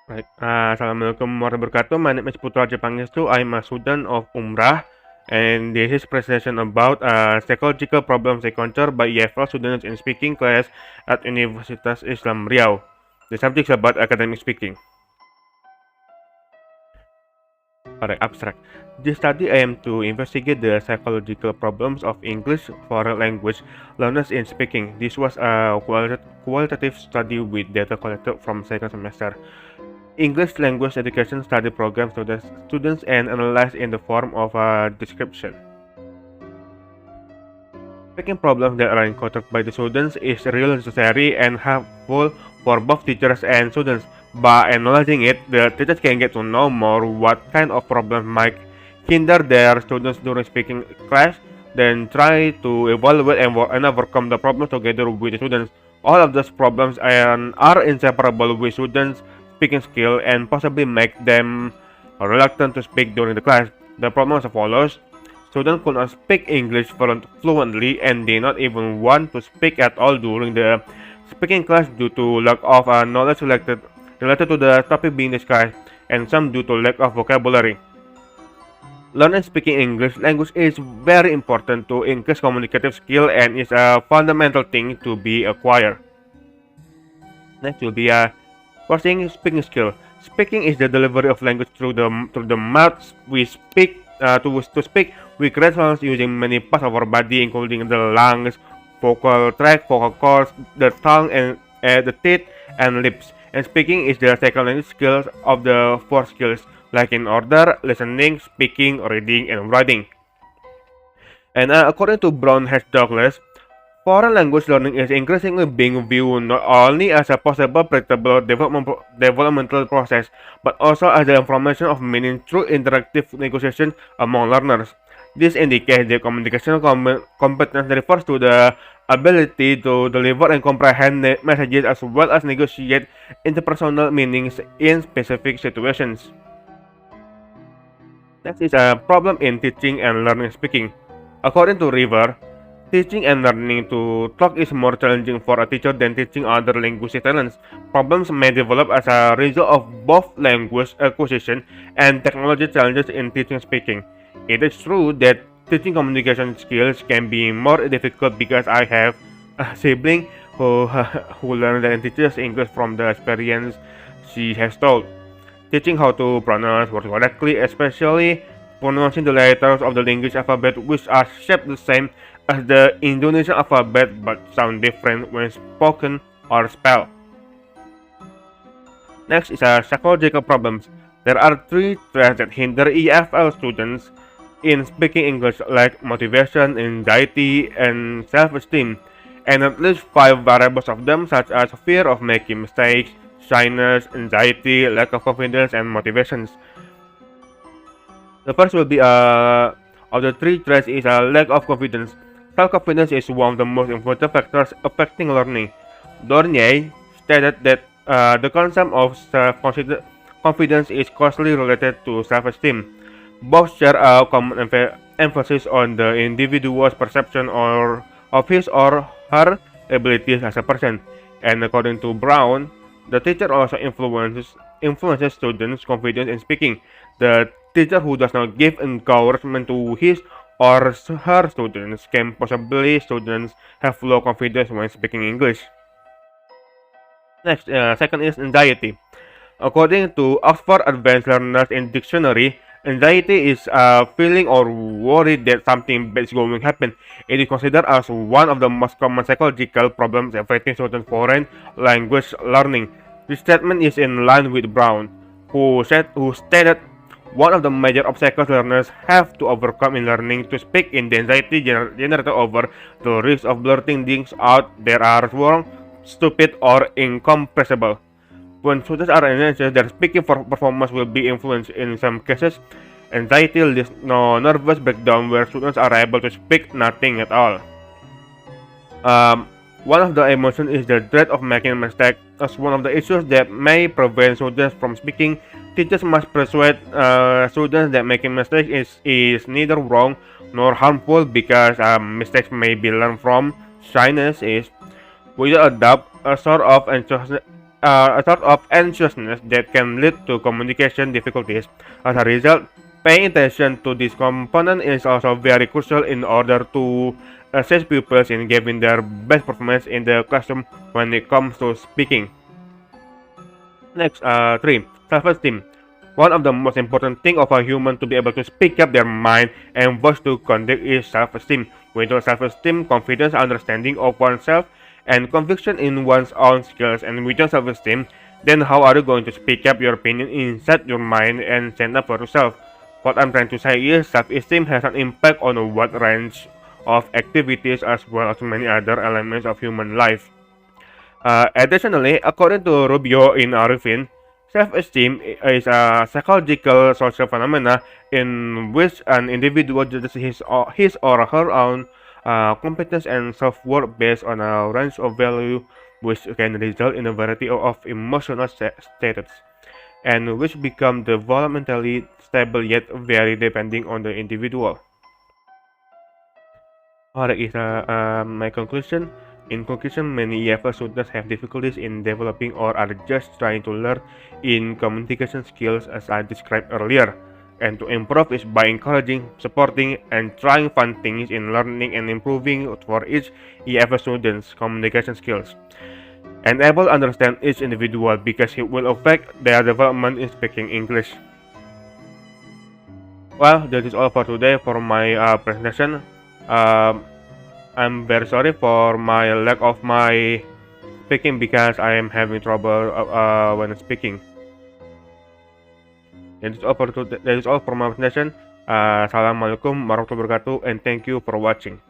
Right. Assalamualaikum warahmatullahi wabarakatuh. My name is Putra Ajhi Pangestu. I'm a student of Umrah, and this is presentation about psychological problems encountered by EFL students in speaking class at Universitas Islam Riau. The subject is about academic speaking. Alright, abstract. This study aims to investigate the psychological problems of English foreign language learners in speaking. This was a qualitative study with data collected from second semester English language education study programs to the students and analyzed in the form of a description. Speaking problems that are encountered by the students is really necessary and helpful for both teachers and students. By acknowledging it, the teachers can get to know more what kind of problems might hinder their students during speaking class, then try to evaluate and overcome the problems together with the students. All of those problems are inseparable with students' speaking skill and possibly make them reluctant to speak during the class. The problem is as follows. Students could not speak English fluently and did not even want to speak at all during the speaking class due to lack of knowledge related to the topic being discussed, and some due to lack of vocabulary. Learning speaking English language is very important to increase communicative skill and is a fundamental thing to be acquired. Next will be a first thing, speaking skill. Speaking is the delivery of language through the mouth. We speak to speak. We create sounds using many parts of our body, including the lungs, vocal tract, vocal cords, the tongue, and the teeth and lips. And speaking is the second language skills of the four skills, like in order: listening, speaking, reading, and writing. And according to Brown H. Douglas, foreign language learning is increasingly being viewed not only as a possible predictable developmental process, but also as the information of meaning through interactive negotiation among learners. This indicates that communication competence refers to the ability to deliver and comprehend messages as well as negotiate interpersonal meanings in specific situations. Next is a problem in teaching and learning speaking. According to River, teaching and learning to talk is more challenging for a teacher than teaching other linguistic talents. Problems may develop as a result of both language acquisition and technology challenges in teaching speaking. It is true that teaching communication skills can be more difficult because I have a sibling who, who learns and teaches English from the experience she has told. Teaching how to pronounce words correctly, especially pronouncing the letters of the English alphabet which are shaped the same as the Indonesian alphabet but sound different when spoken or spelled. Next is psychological problems. There are three traits that hinder EFL students in speaking English, like motivation, anxiety, and self-esteem, and at least 5 variables of them, such as fear of making mistakes, shyness, anxiety, lack of confidence, and motivations. The first will be of the three traits is a lack of confidence. Self-confidence is one of the most important factors affecting learning. Dornier stated that the concept of self-confidence is closely related to self-esteem. Both share a common emphasis on the individual's perception of his or her abilities as a person. And according to Brown, the teacher also influences students' confidence in speaking. The teacher who does not give encouragement to his or her students can possibly students have low confidence when speaking English. Next, second is anxiety. According to Oxford Advanced Learners in Dictionary, anxiety is a feeling or worry that something bad is going to happen. It is considered as one of the most common psychological problems affecting student foreign language learning. This statement is in line with Brown, who stated one of the major obstacles learners have to overcome in learning to speak is the anxiety generated over the risk of blurting things out that are wrong, stupid, or incomprehensible. When students are anxious, their speaking performance will be influenced. In some cases, anxiety leads to nervous breakdown where students are able to speak nothing at all. One of the emotions is the dread of making a mistake. As one of the issues that may prevent students from speaking, teachers must persuade students that making mistakes is neither wrong nor harmful because mistakes may be learned from. Shyness is, without a doubt, a sort of a sort of anxiousness that can lead to communication difficulties. As a result, paying attention to this component is also very crucial in order to assist pupils in giving their best performance in the classroom when it comes to speaking. Next, 3. Self-esteem. One of the most important things of a human to be able to speak up their mind and voice to conduct is self-esteem. Without self-esteem, confidence, understanding of oneself, and conviction in one's own skills, and without self-esteem, then how are you going to speak up your opinion inside your mind and stand up for yourself? What I'm trying to say is self-esteem has an impact on a wide range of activities as well as many other elements of human life. Additionally, according to Rubio in Arifin, self-esteem is a psychological social phenomena in which an individual judges his or her own competence and self-worth based on a range of value which can result in a variety of emotional states and which become developmentally stable yet vary depending on the individual. That is my conclusion. In conclusion, many EFL students have difficulties in developing or are just trying to learn in communication skills as I described earlier. And to improve is by encouraging, supporting, and trying fun things in learning and improving for each EFL student's communication skills. And able to understand each individual because it will affect their development in speaking English. Well, that is all for today for my presentation. I'm very sorry for my lack of my speaking because I am having trouble when speaking. That is all for my presentation. Assalamualaikum warahmatullahi wabarakatuh and thank you for watching.